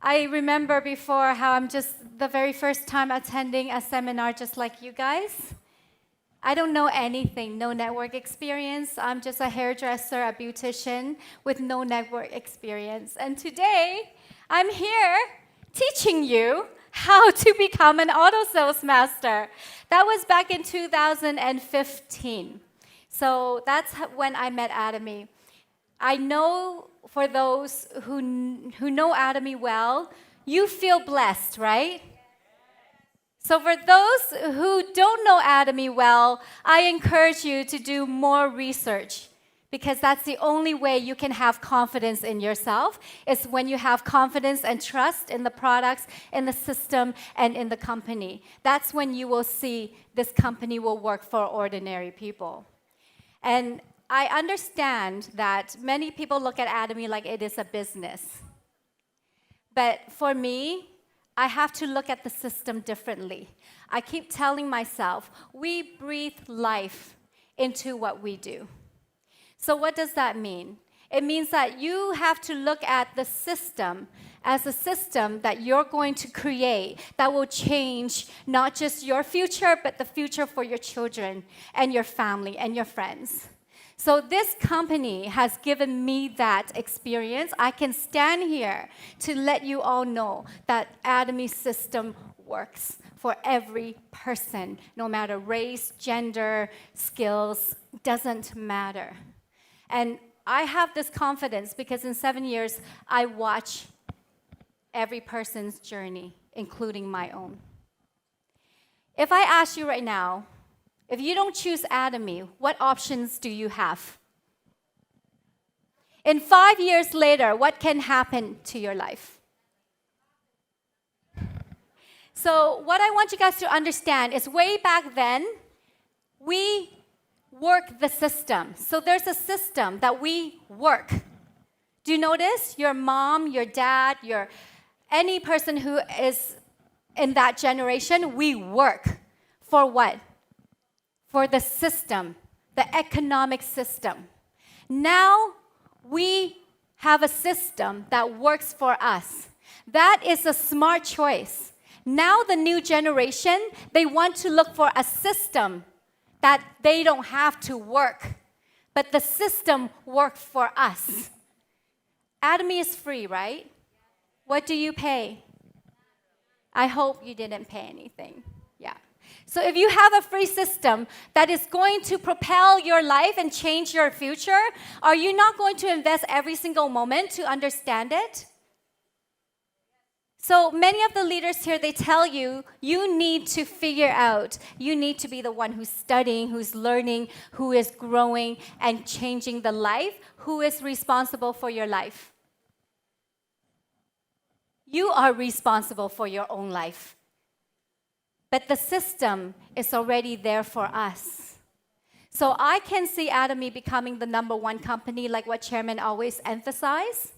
I remember before how I'm just the very first time attending a seminar just like you guys. I don't know anything, no network experience. I'm just a hairdresser, a beautician with no network experience. And today, I'm here teaching you how to become an auto sales master. That was back in 2015. So that's when I met Atomy. I know for those who know Atomy well, you feel blessed, right? So for those who don't know Atomy well, I encourage you to do more research because that's the only way you can have confidence in yourself is when you have confidence and trust in the products, in the system, and in the company. That's when you will see this company will work for ordinary people. And I understand that many people look at Atomy like it is a business. But for me, I have to look at the system differently. I keep telling myself, we breathe life into what we do. So what does that mean? It means that you have to look at the system as a system that you're going to create that will change not just your future, but the future for your children and your family and your friends. So this company has given me that experience. I can stand here to let you all know that Atomy system works for every person, no matter race, gender, skills, doesn't matter. And I have this confidence because in 7 years, I watch every person's journey, including my own. If I ask you right now, if you don't choose Atomy, what options do you have? In 5 years later, what can happen to your life? So what I want you guys to understand is way back then, we work the system. So there's a system that we work. Do you notice? Your mom, your dad, any person who is in that generation, we work. For what? For the system, the economic system. Now we have a system that works for us. That is a smart choice. Now the new generation, they want to look for a system that they don't have to work, but the system works for us. Atomy is free, right? What do you pay? I hope you didn't pay anything. Yeah. So if you have a free system that is going to propel your life and change your future, are you not going to invest every single moment to understand it? So many of the leaders here, they tell you, you need to figure out, you need to be the one who's studying, who's learning, who is growing and changing the life, who is responsible for your life. You are responsible for your own life. But the system is already there for us. So I can see Atomy becoming the #1 company like what Chairman always emphasized.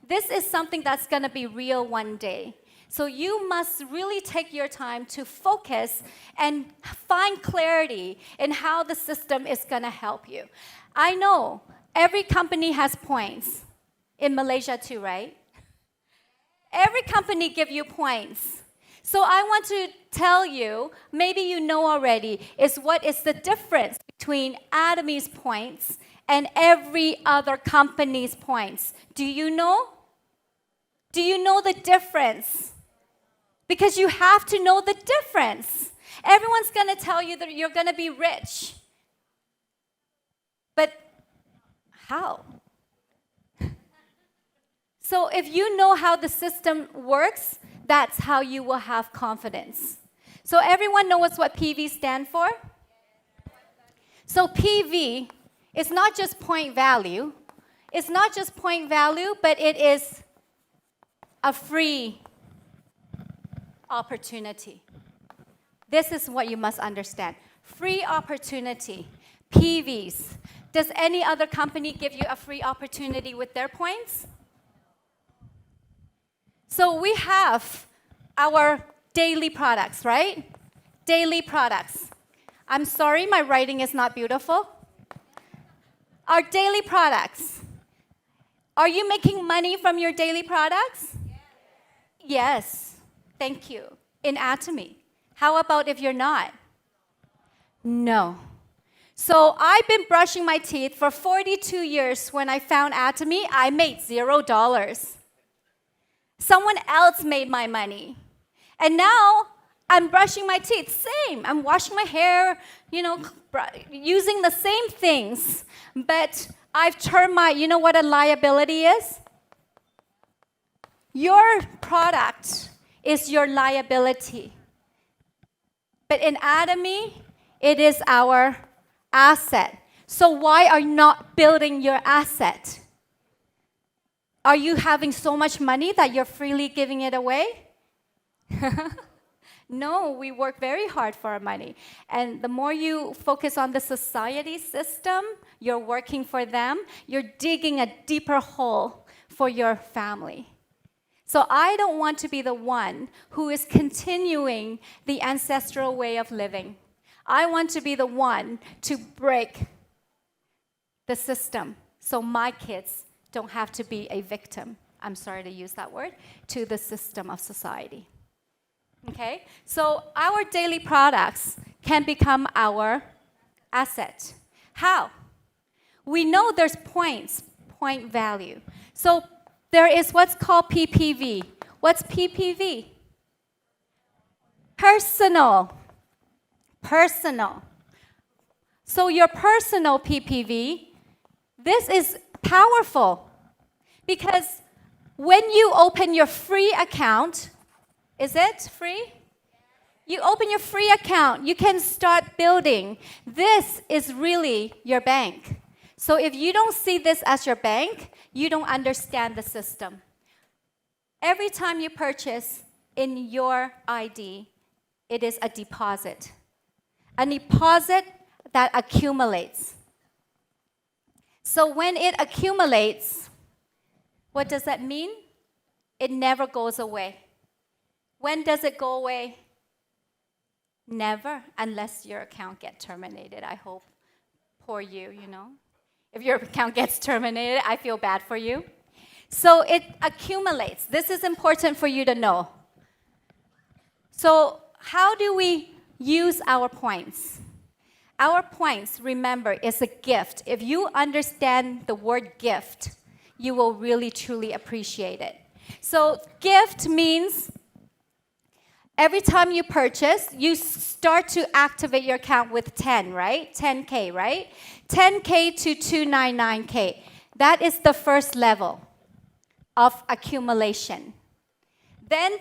This is something that's going to be real one day. So you must really take your time to focus and find clarity in how the system is going to help you. I know every company has points. In Malaysia too, right? Every company gives you points. So I want to tell you, maybe you know already, is what is the difference between Atomy's points and every other company's points. Do you know? Do you know the difference? Because you have to know the difference. Everyone's going to tell you that you're going to be rich. But how? So if you know how the system works, that's how you will have confidence. So everyone knows what PV stands for? So PV is not just point value. It's not just point value, but it is a free opportunity. This is what you must understand. Free opportunity. PVs. Does any other company give you a free opportunity with their points? So we have our daily products, right? Daily products. I'm sorry, my writing is not beautiful. Our daily products. Are you making money from your daily products? Yes, thank you. In Atomy. How about if you're not? No. So I've been brushing my teeth for 42 years. When I found Atomy, I made $0. Someone else made my money. And now I'm brushing my teeth, same. I'm washing my hair, using the same things. But I've turned you know what a liability is? Your product is your liability. But in Atomy, it is our asset. So why are you not building your asset? Are you having so much money that you're freely giving it away? No, we work very hard for our money. And the more you focus on the society system, you're working for them, you're digging a deeper hole for your family. So I don't want to be the one who is continuing the ancestral way of living. I want to be the one to break the system so my kids don't have to be a victim, I'm sorry to use that word, to the system of society. Okay? So our daily products can become our asset. How? We know there's points, point value. So there is what's called PPV. What's PPV? Personal. Personal. So your personal PPV, this is powerful because when you open your free account, is it free? You open your free account, you can start building. This is really your bank. So if you don't see this as your bank, you don't understand the system. Every time you purchase in your ID, it is a deposit. A deposit that accumulates. So when it accumulates, what does that mean? It never goes away. When does it go away? Never, unless your account gets terminated, I hope. Poor you, If your account gets terminated, I feel bad for you. So it accumulates. This is important for you to know. So how do we use our points? Our points, remember, is a gift. If you understand the word gift, you will really, truly appreciate it. So gift means every time you purchase, you start to activate your account with 10, right? 10K, right? 10K to 299K. That is the first level of accumulation. Then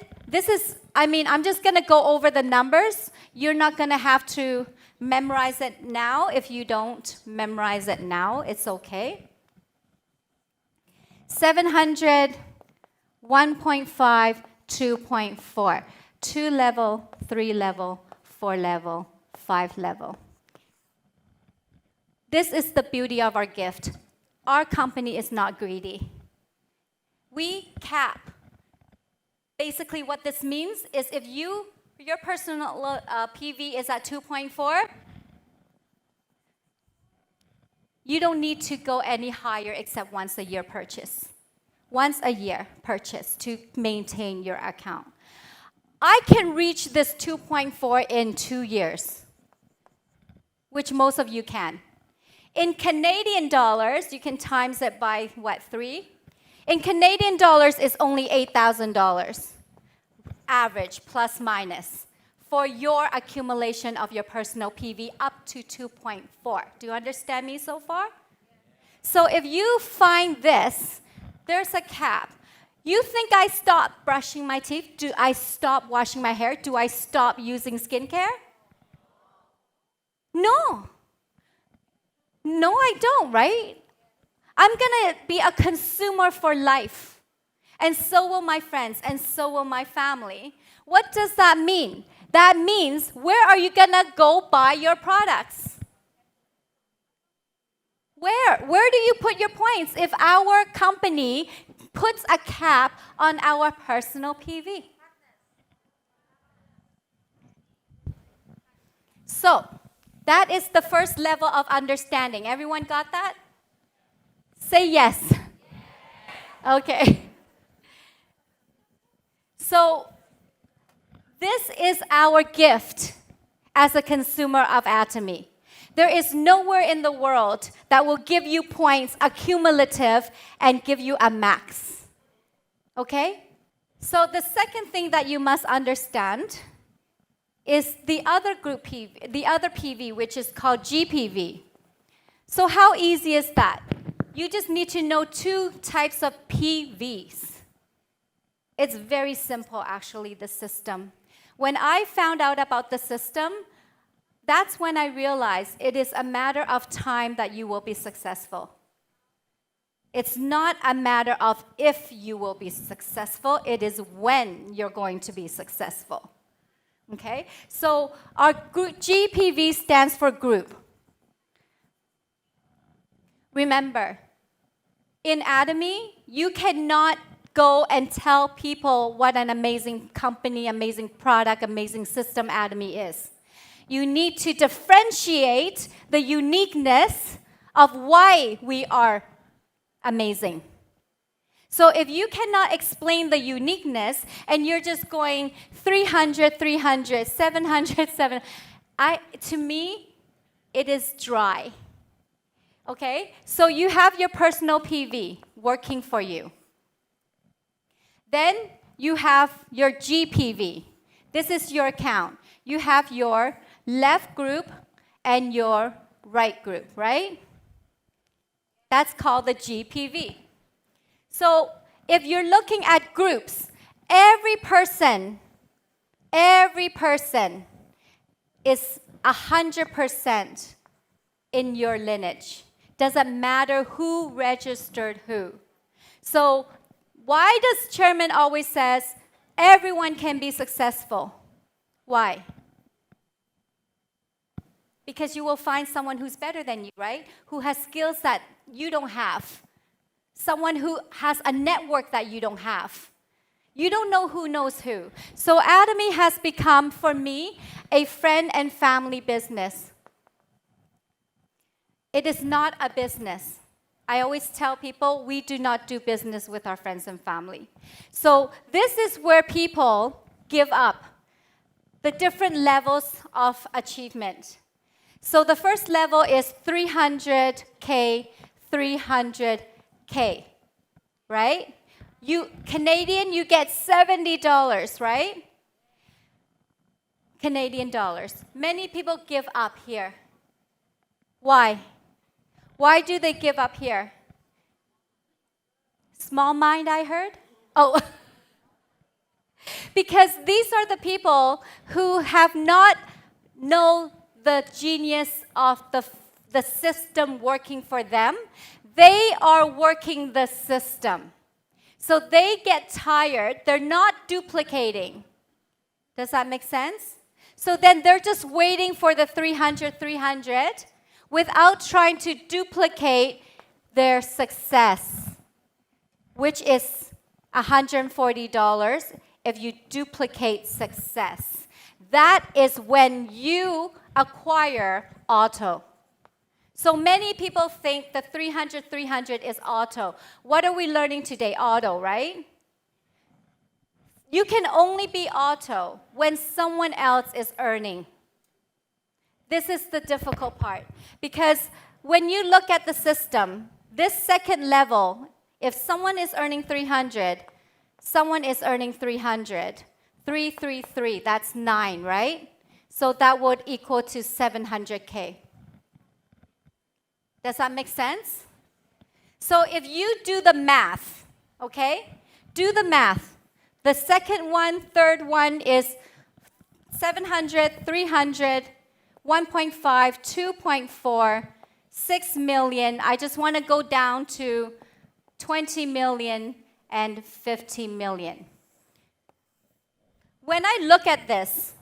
I'm just going to go over the numbers. You're not going to have to memorize it now. If you don't memorize it now, it's okay. 700, 1.5, 2.4. 2 level, 3 level, 4 level, 5 level. This is the beauty of our gift. Our company is not greedy. We cap. Basically, what this means is if your personal PV is at 2.4, you don't need to go any higher except once a year purchase. Once a year purchase to maintain your account. I can reach this 2.4 in 2 years, which most of you can. In Canadian dollars, you can times it by, 3? In Canadian dollars, it's only $8,000, average, plus minus, for your accumulation of your personal PV up to 2.4. Do you understand me so far? So if you find this, there's a cap. You think I stop brushing my teeth? Do I stop washing my hair? Do I stop using skincare? No. No, I don't, right? I'm going to be a consumer for life. And so will my friends, and so will my family. What does that mean? That means, where are you going to go buy your products? Where? Where do you put your points if our company puts a cap on our personal PV? So, that is the first level of understanding. Everyone got that? Say yes. Okay. So this is our gift as a consumer of Atomy. There is nowhere in the world that will give you points accumulative and give you a max. Okay? So the second thing that you must understand is the other group PV, the other PV, which is called GPV. So how easy is that? You just need to know two types of PVs. It's very simple, actually, the system. When I found out about the system, that's when I realized it is a matter of time that you will be successful. It's not a matter of if you will be successful, it is when you're going to be successful. Okay? So our group, GPV stands for group. Remember, in Atomy, you cannot go and tell people what an amazing company, amazing product, amazing system Atomy is. You need to differentiate the uniqueness of why we are amazing. So if you cannot explain the uniqueness and you're just going 300, 300, 700, 700, to me, it is dry. Okay? So you have your personal PV working for you. Then you have your GPV. This is your account. You have your left group and your right group, right? That's called the GPV. So if you're looking at groups, every person is 100% in your lineage. Doesn't matter who registered who. So why does chairman always says everyone can be successful? Why? Because you will find someone who's better than you, right? Who has skills that you don't have. Someone who has a network that you don't have. You don't know who knows who. So Atomy has become, for me, a friend and family business. It is not a business. I always tell people we do not do business with our friends and family. So this is where people give up the different levels of achievement. So the first level is 300K, 300K, right? Canadian, you get $70, right? Canadian dollars. Many people give up here. Why? Why do they give up here? Small mind, I heard? Oh, because these are the people who have not known the genius of the system working for them. They are working the system. So they get tired. They're not duplicating. Does that make sense? So then they're just waiting for the 300, 300 without trying to duplicate their success, which is $140 if you duplicate success. That is when you acquire auto. So many people think the 300, 300 is auto. What are we learning today? Auto, right? You can only be auto when someone else is earning. This is the difficult part. Because when you look at the system, this second level, if someone is earning 300, someone is earning 300. 3, 3, 3, that's 9, right? So that would equal to 700K. Does that make sense? So if you do the math, okay? Do the math. The second one, third one is 700, 300, 1.5, 2.4, 6 million. I just want to go down to 20 million and 50 million. When I look at this,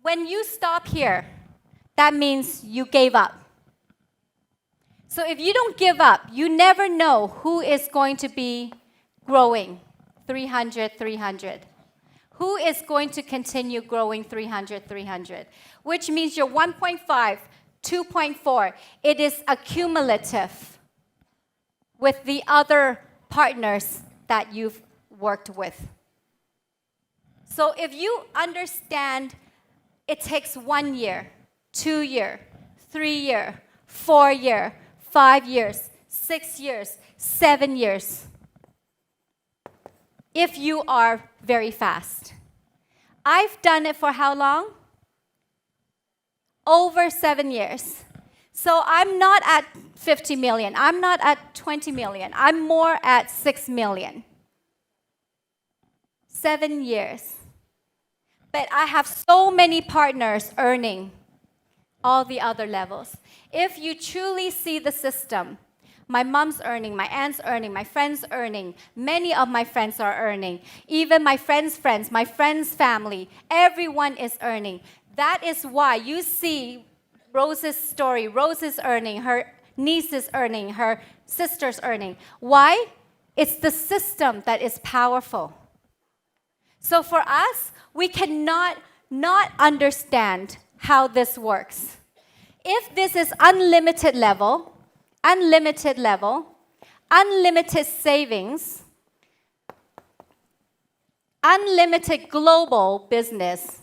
when you stop here, that means you gave up. So if you don't give up, you never know who is going to be growing 300, 300. Who is going to continue growing 300, 300? Which means your 1.5, 2.4, it is accumulative with the other partners that you've worked with. So if you understand it takes 1 year, 2 year, 3 year, 4 year, 5 years, 6 years, 7 years, if you are very fast. I've done it for how long? Over 7 years. So I'm not at 50 million. I'm not at 20 million. I'm more at 6 million. 7 years. But I have so many partners earning all the other levels. If you truly see the system, my mom's earning, my aunt's earning, my friend's earning, many of my friends are earning, even my friends' friends, my friends' family, everyone is earning. That is why you see Rose's story. Rose is earning, her niece is earning, her sister's earning. Why? It's the system that is powerful. So for us, we cannot not understand how this works. If this is unlimited level, unlimited savings, unlimited global business,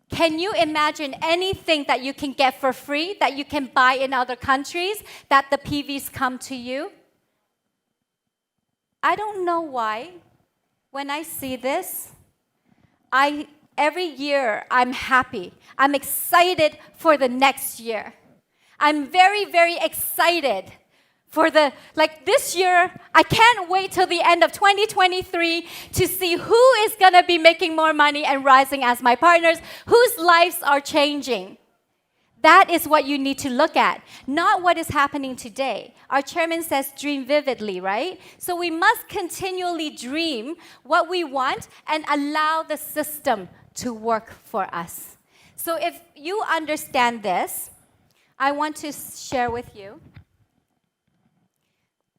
can you imagine anything that you can get for free, that you can buy in other countries, that the PVs come to you? I don't know why. When I see this, every year I'm happy. I'm excited for the next year. I'm very, very excited for this year. I can't wait till the end of 2023 to see who is going to be making more money and rising as my partners, whose lives are changing. That is what you need to look at, not what is happening today. Our chairman says dream vividly, right? So we must continually dream what we want and allow the system to work for us. So if you understand this, I want to share with you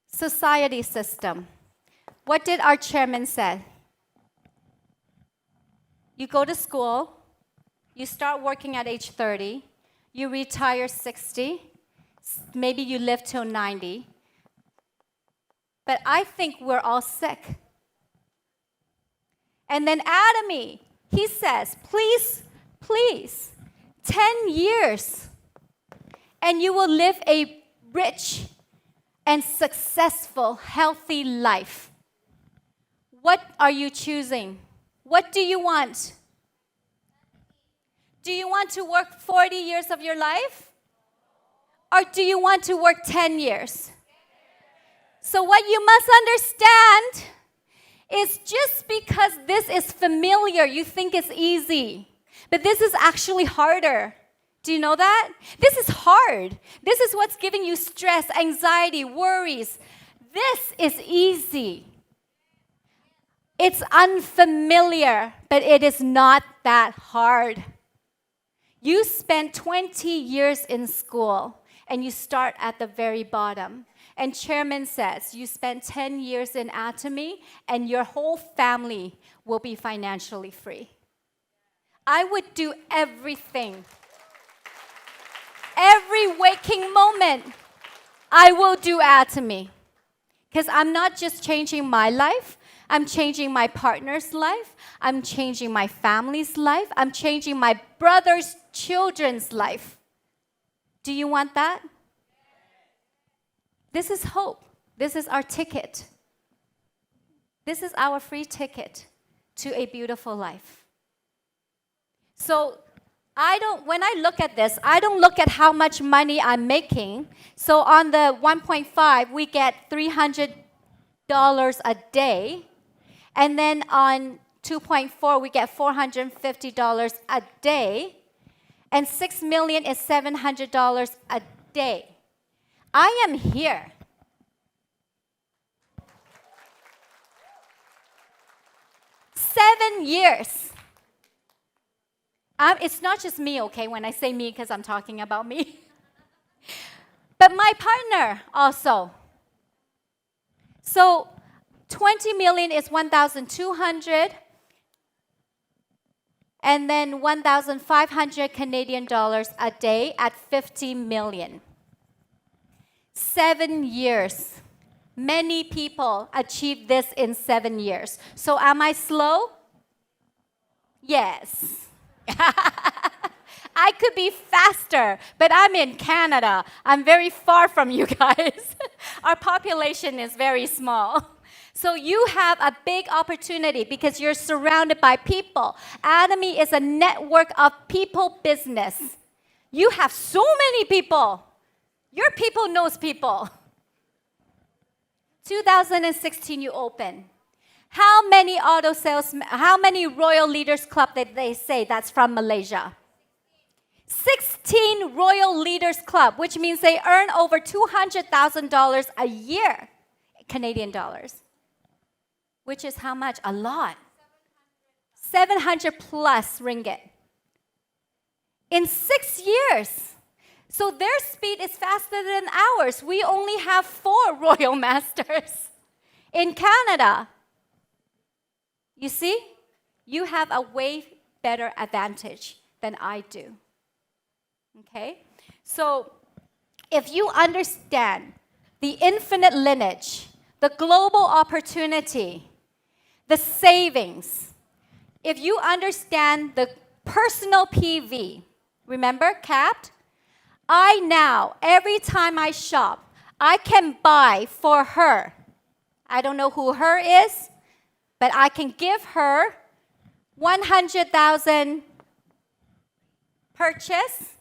society system. What did our chairman say? You go to school, you start working at age 30, you retire 60, maybe you live till 90. But I think we're all sick. And then Atomy, he says, please, 10 years, and you will live a rich and successful, healthy life. What are you choosing? What do you want? Do you want to work 40 years of your life? Or do you want to work 10 years? So what you must understand is just because this is familiar, you think it's easy. But this is actually harder. Do you know that? This is hard. This is what's giving you stress, anxiety, worries. This is easy. It's unfamiliar, but it is not that hard. You spend 20 years in school, and you start at the very bottom. And chairman says you spend 10 years in Atomy, and your whole family will be financially free. I would do everything. Every waking moment, I will do Atomy. Because I'm not just changing my life, I'm changing my partner's life, I'm changing my family's life, I'm changing my brother's children's life. Do you want that? This is hope. This is our ticket. This is our free ticket to a beautiful life. So when I look at this, I don't look at how much money I'm making. So on the 1.5, we get $300 a day. And then on 2.4, we get $450 a day. And 6 million is $700 a day. I am here. Seven years. It's not just me, okay, when I say me, because I'm talking about me. But my partner also. So 20 million is 1,200. And then 1,500 Canadian dollars a day at 50 million. 7 years. Many people achieve this in 7 years. So am I slow? Yes. I could be faster, but I'm in Canada. I'm very far from you guys. Our population is very small. So you have a big opportunity because you're surrounded by people. Atomy is a network of people business. You have so many people. Your people knows people. 2016 you open. How many how many Royal Leaders Club did they say that's from Malaysia? 16 Royal Leaders Club, which means they earn over $200,000 a year, Canadian dollars. Which is how much? A lot. 700 plus ringgit. In 6 years. So their speed is faster than ours. We only have 4 Royal Masters in Canada. You see? You have a way better advantage than I do. Okay? So if you understand the infinite lineage, the global opportunity, the savings, if you understand the personal PV, remember, capped? I now, every time I shop, I can buy for her. I don't know who her is, but I can give her 100,000 purchase,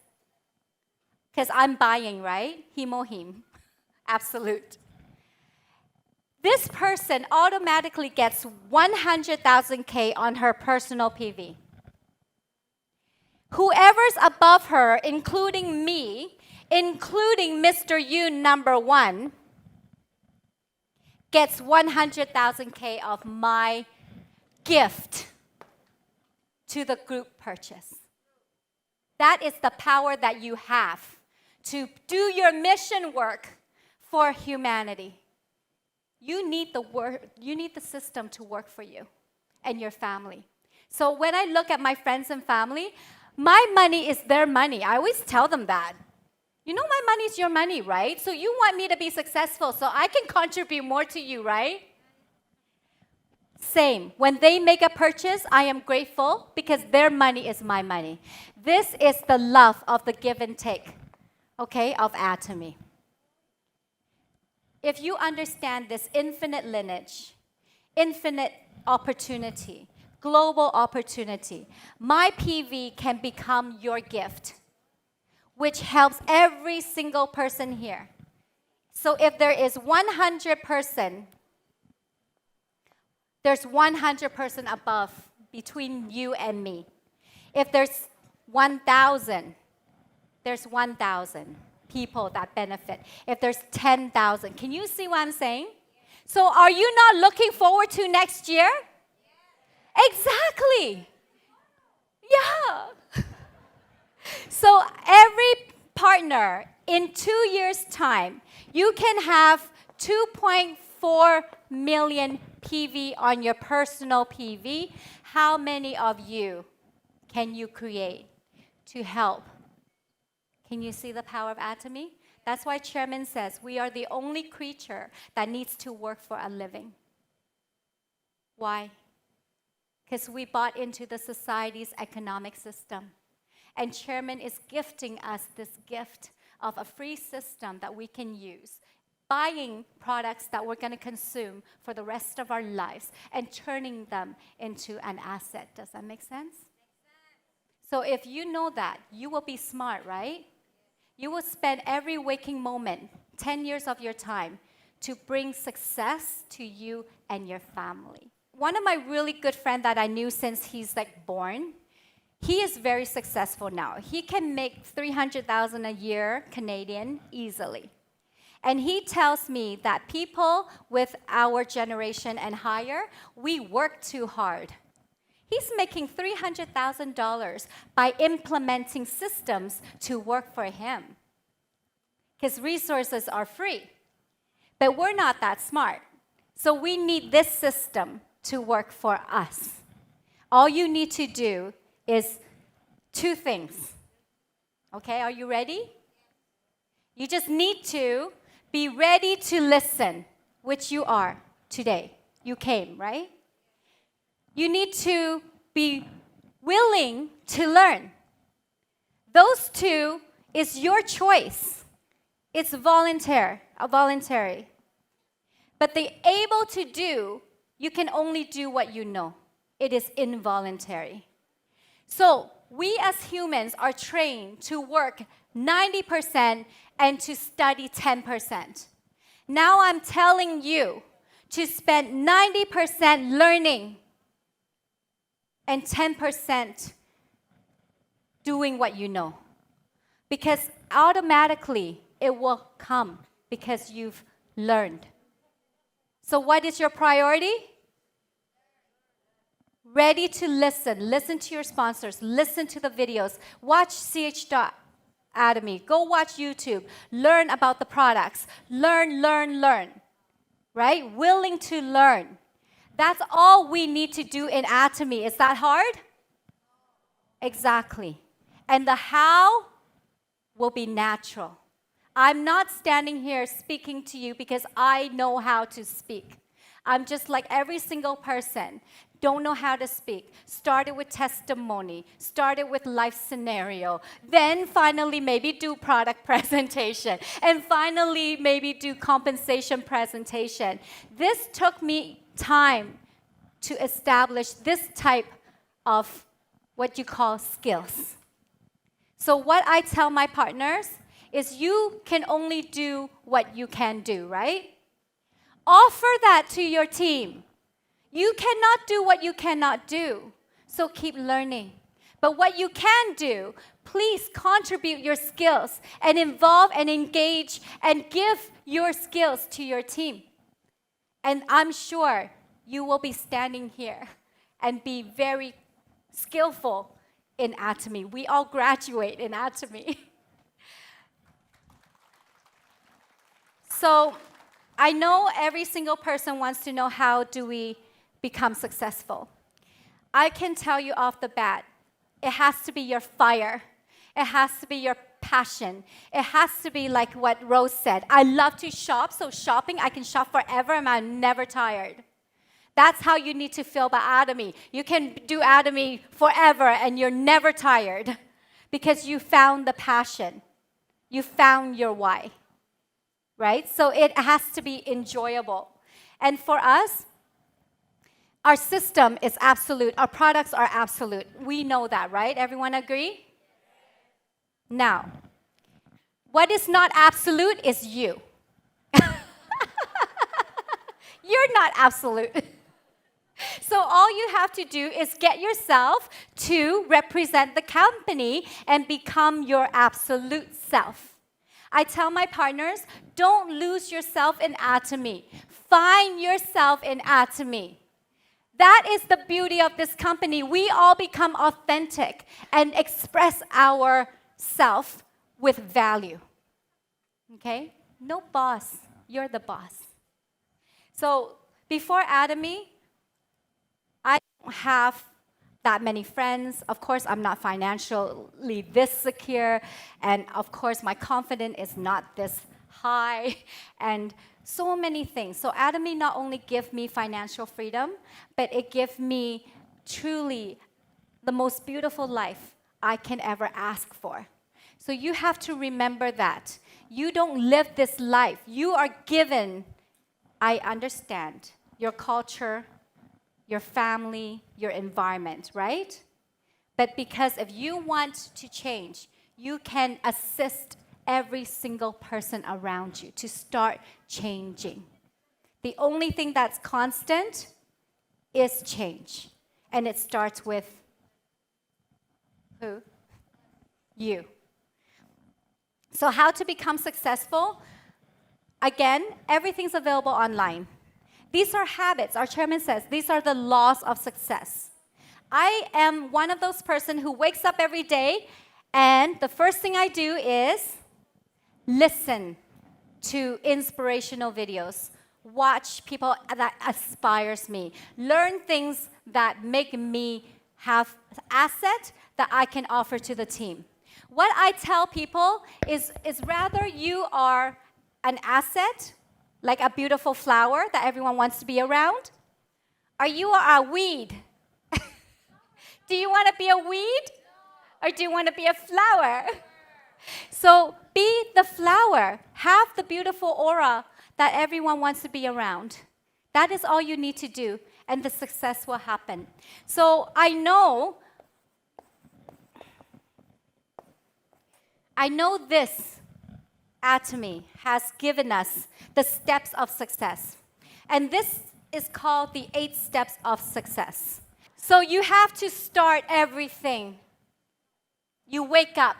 because I'm buying, right? Him. Absolute. This person automatically gets 100,000 K on her personal PV. Whoever's above her, including me, including Mr. Yoon number 1, gets 100,000 K of my gift to the group purchase. That is the power that you have to do your mission work for humanity. You need the system to work for you and your family. So when I look at my friends and family, my money is their money. I always tell them that. You know my money is your money, right? So you want me to be successful so I can contribute more to you, right? Same. When they make a purchase, I am grateful because their money is my money. This is the love of the give and take, okay, of Atomy. If you understand this infinite lineage, infinite opportunity, global opportunity, my PV can become your gift, which helps every single person here. So if there is 100 person, there's 100 person above between you and me. If there's 1,000, there's 1,000 people that benefit. If there's 10,000, can you see what I'm saying? So are you not looking forward to next year? Exactly. Yeah. So every partner in 2 years' time, you can have 2.4 million PV on your personal PV. How many of you can you create to help? Can you see the power of Atomy? That's why Chairman says we are the only creature that needs to work for a living. Why? Because we bought into the society's economic system. And Chairman is gifting us this gift of a free system that we can use, buying products that we're going to consume for the rest of our lives and turning them into an asset. Does that make sense? So if you know that, you will be smart, right? You will spend every waking moment, 10 years of your time, to bring success to you and your family. One of my really good friends that I knew since he's born, he is very successful now. He can make 300,000 a year Canadian easily. And he tells me that people with our generation and higher, we work too hard. He's making $300,000 by implementing systems to work for him. His resources are free. But we're not that smart. So we need this system to work for us. All you need to do is 2 things. Okay, are you ready? You just need to be ready to listen, which you are today. You came, right? You need to be willing to learn. Those two is your choice. It's voluntary. But the able to do, you can only do what you know. It is involuntary. So we as humans are trained to work 90% and to study 10%. Now I'm telling you to spend 90% learning and 10% doing what you know. Because automatically it will come because you've learned. So what is your priority? Ready to listen. Listen to your sponsors. Listen to the videos. Watch Atomy. Go watch YouTube. Learn about the products. Learn. Right? Willing to learn. That's all we need to do in Atomy. Is that hard? Exactly. And the how will be natural. I'm not standing here speaking to you because I know how to speak. I'm just like every single person. Don't know how to speak. Started with testimony. Started with life scenario. Then finally maybe do product presentation. And finally maybe do compensation presentation. This took me time to establish this type of what you call skills. So what I tell my partners is you can only do what you can do, right? Offer that to your team. You cannot do what you cannot do, so keep learning. But what you can do, please contribute your skills and involve and engage and give your skills to your team. And I'm sure you will be standing here and be very skillful in Atomy. We all graduate in Atomy. So I know every single person wants to know how do we become successful. I can tell you off the bat, it has to be your fire. It has to be your passion. It has to be like what Rose said. I love to shop, so shopping, I can shop forever and I'm never tired. That's how you need to feel about Atomy. You can do Atomy forever and you're never tired because you found the passion. You found your why, right? So it has to be enjoyable. And for us, our system is absolute. Our products are absolute. We know that, right? Everyone agree? Now, what is not absolute is you. You're not absolute. So all you have to do is get yourself to represent the company and become your absolute self. I tell my partners, don't lose yourself in Atomy. Find yourself in Atomy. That is the beauty of this company. We all become authentic and express our self with value. Okay? No boss. You're the boss. So before Atomy, I don't have that many friends. Of course, I'm not financially this secure. And of course, my confidence is not this high. And so many things. So Atomy not only give me financial freedom, but it gives me truly the most beautiful life I can ever ask for. So you have to remember that. You don't live this life. You are given, I understand, your culture, your family, your environment, right? But because if you want to change, you can assist every single person around you to start changing. The only thing that's constant is change. And it starts with who? You. So how to become successful? Again, everything's available online. These are habits. Our chairman says these are the laws of success. I am one of those person who wakes up every day and the first thing I do is listen to inspirational videos, watch people that inspires me, learn things that make me have asset that I can offer to the team. What I tell people is rather you are an asset, like a beautiful flower that everyone wants to be around, or you are a weed. Do you want to be a weed? Or do you want to be a flower? So be the flower. Have the beautiful aura that everyone wants to be around. That is all you need to do, and the success will happen. So I know this Atomy has given us the steps of success. And this is called the 8 steps of success. So you have to start everything. You wake up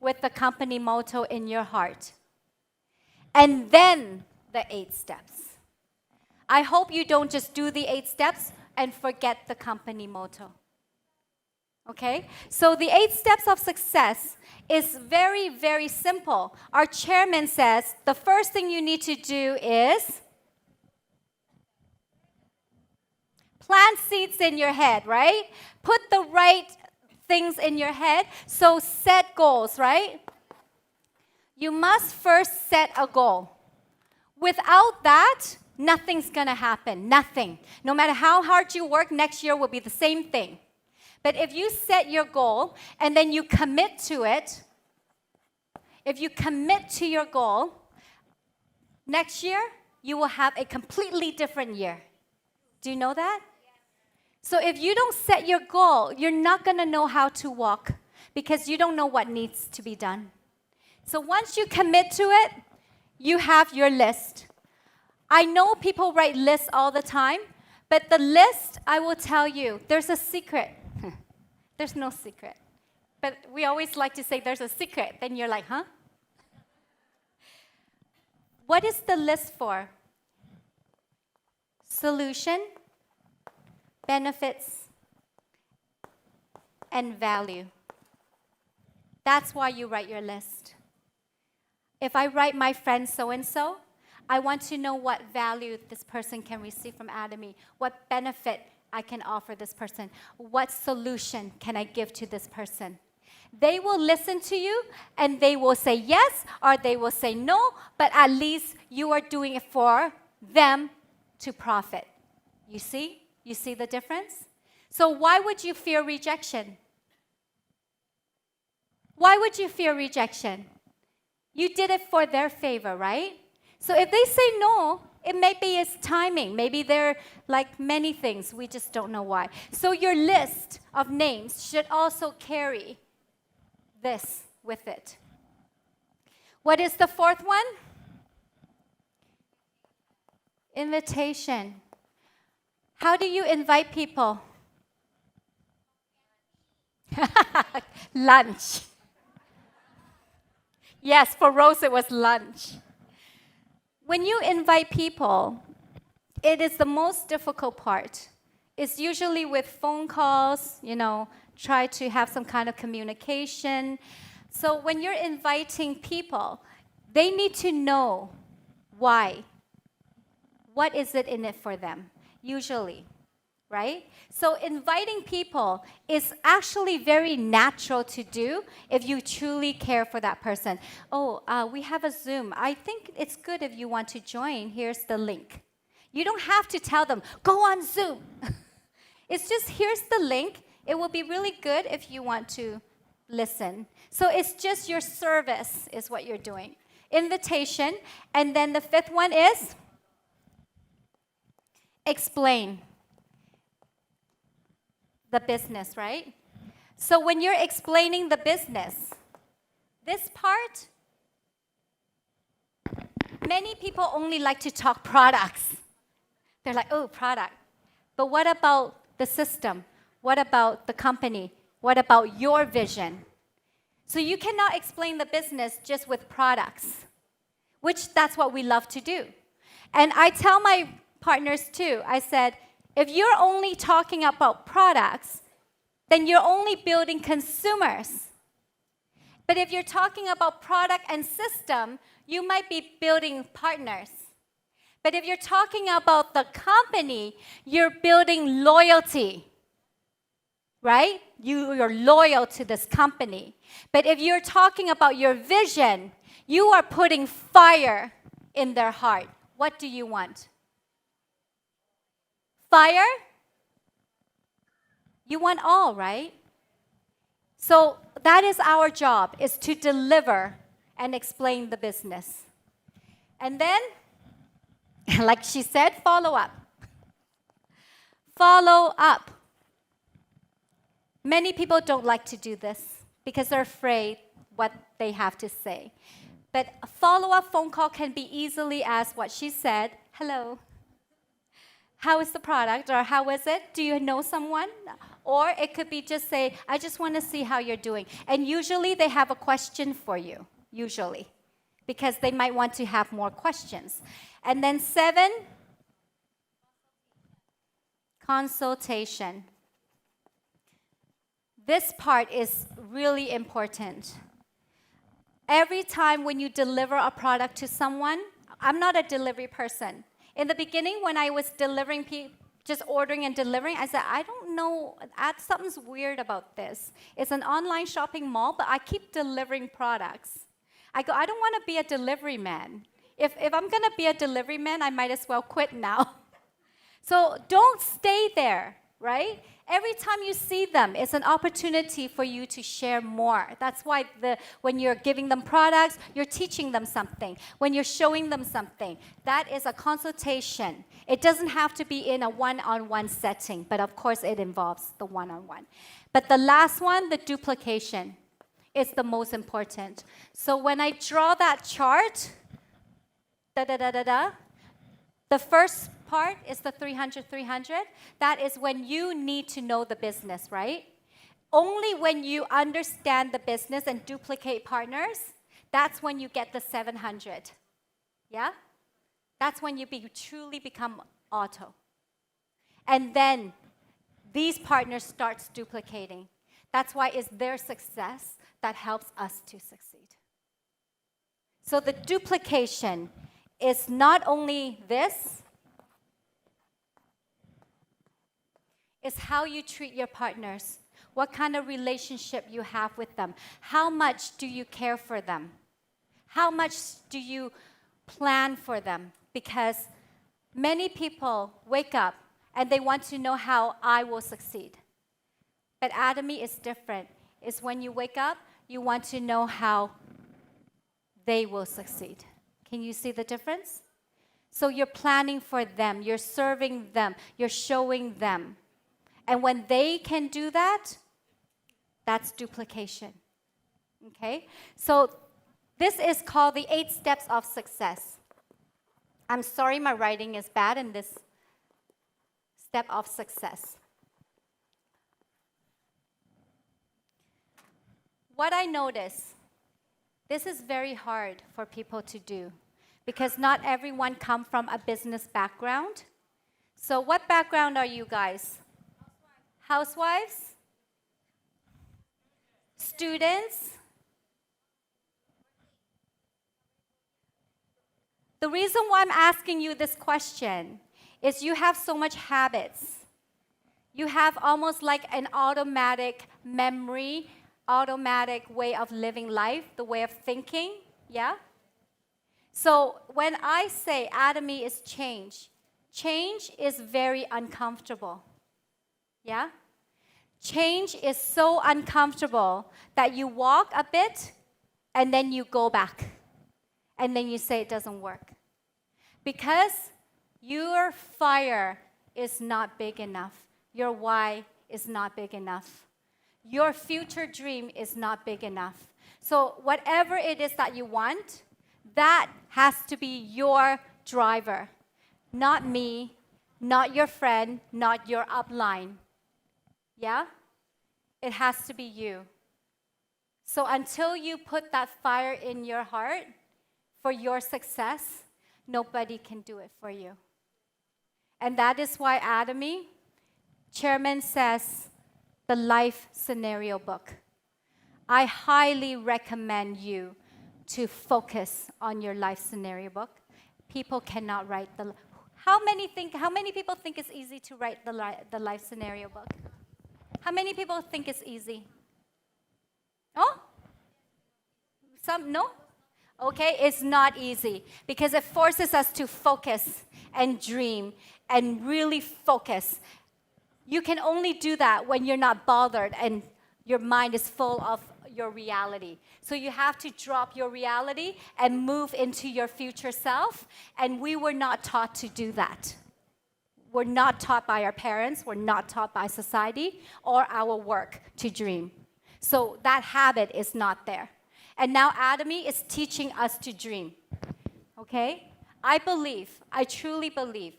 with the company motto in your heart. And then the 8 steps. I hope you don't just do the 8 steps and forget the company motto. Okay? So the 8 steps of success is very, very simple. Our chairman says the first thing you need to do is plant seeds in your head, right? Put the right things in your head. So set goals, right? You must first set a goal. Without that, nothing's going to happen. Nothing. No matter how hard you work, next year will be the same thing. But if you set your goal and then you commit to it, if you commit to your goal, next year you will have a completely different year. Do you know that? So if you don't set your goal, you're not going to know how to walk because you don't know what needs to be done. So once you commit to it, you have your list. I know people write lists all the time, but the list, I will tell you, there's a secret. There's no secret. But we always like to say there's a secret. Then you're like, huh? What is the list for? Solution, benefits, and value. That's why you write your list. If I write my friend so-and-so, I want to know what value this person can receive from Atomy, what benefit I can offer this person, what solution can I give to this person. They will listen to you, and they will say yes, or they will say no, but at least you are doing it for them to profit. You see? You see the difference? So why would you fear rejection? Why would you fear rejection? You did it for their favor, right? So if they say no, it may be its timing. Maybe they're like many things. We just don't know why. So your list of names should also carry this with it. What is the 4th one? Invitation. How do you invite people? Lunch. Yes, for Rose it was lunch. When you invite people, it is the most difficult part. It's usually with phone calls, try to have some kind of communication. So when you're inviting people, they need to know why. What is it in it for them, usually, right? So inviting people is actually very natural to do if you truly care for that person. Oh, we have a Zoom. I think it's good if you want to join. Here's the link. You don't have to tell them, go on Zoom. It's just, here's the link. It will be really good if you want to listen. So it's just your service is what you're doing. Invitation. And then the 5th one is explain. The business, right? So when you're explaining the business, this part, many people only like to talk products. They're like, oh, product. But what about the system? What about the company? What about your vision? So you cannot explain the business just with products, which that's what we love to do. And I tell my partners too, I said, if you're only talking about products, then you're only building consumers. But if you're talking about product and system, you might be building partners. But if you're talking about the company, you're building loyalty, right? You're loyal to this company. But if you're talking about your vision, you are putting fire in their heart. What do you want? Fire? You want all, right? So that is our job, is to deliver and explain the business. And then, like she said, follow up. Follow up. Many people don't like to do this because they're afraid what they have to say. But a follow-up phone call can be easily as what she said, hello. How is the product, or how is it? Do you know someone? Or it could be just say, I just want to see how you're doing. And usually they have a question for you, usually, because they might want to have more questions. And then 7, consultation. This part is really important. Every time when you deliver a product to someone, I'm not a delivery person. In the beginning, when I was delivering, just ordering and delivering, I said, I don't know, something's weird about this. It's an online shopping mall, but I keep delivering products. I go, I don't want to be a delivery man. If I'm going to be a delivery man, I might as well quit now. So don't stay there, right? Every time you see them, it's an opportunity for you to share more. That's why when you're giving them products, you're teaching them something. When you're showing them something, that is a consultation. It doesn't have to be in a one-on-one setting, but of course it involves the one-on-one. But the last one, the duplication, is the most important. So when I draw that chart, the first part is the 300. That is when you need to know the business, right? Only when you understand the business and duplicate partners, that's when you get the 700. Yeah? That's when you truly become auto. And then these partners starts duplicating. That's why it's their success that helps us to succeed. So the duplication is not only this, it's how you treat your partners, what kind of relationship you have with them, how much do you care for them, how much do you plan for them, because many people wake up and they want to know how I will succeed. But Atomy is different. It's when you wake up, you want to know how they will succeed. Can you see the difference? So you're planning for them, you're serving them, you're showing them. And when they can do that, that's duplication. Okay? So this is called the 8 steps of success. I'm sorry my writing is bad in this step of success. What I notice, this is very hard for people to do because not everyone comes from a business background. So what background are you guys? Housewives? Students? The reason why I'm asking you this question is you have so much habits. You have almost like an automatic memory, automatic way of living life, the way of thinking, yeah? So when I say Atomy is change, change is very uncomfortable, yeah? Change is so uncomfortable that you walk a bit and then you go back and then you say it doesn't work. Because your fire is not big enough. Your why is not big enough. Your future dream is not big enough. So whatever it is that you want, that has to be your driver. Not me, not your friend, not your upline. Yeah? It has to be you. So until you put that fire in your heart for your success, nobody can do it for you. And that is why Atomy, chairman says, the life scenario book. I highly recommend you to focus on your life scenario book. People cannot write the... How many people think it's easy to write the life scenario book? How many people think it's easy? Oh? Some, no? Okay, it's not easy because it forces us to focus and dream and really focus. You can only do that when you're not bothered and your mind is full of your reality. So you have to drop your reality and move into your future self. And we were not taught to do that. We're not taught by our parents, we're not taught by society or our work to dream. So that habit is not there. And now Atomy is teaching us to dream. Okay? I truly believe,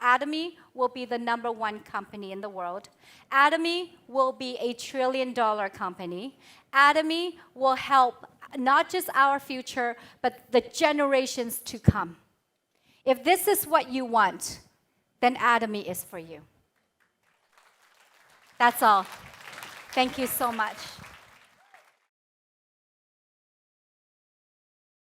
Atomy will be the #1 company in the world. Atomy will be a $1 trillion company. Atomy will help not just our future, but the generations to come. If this is what you want, then Atomy is for you. That's all. Thank you so much.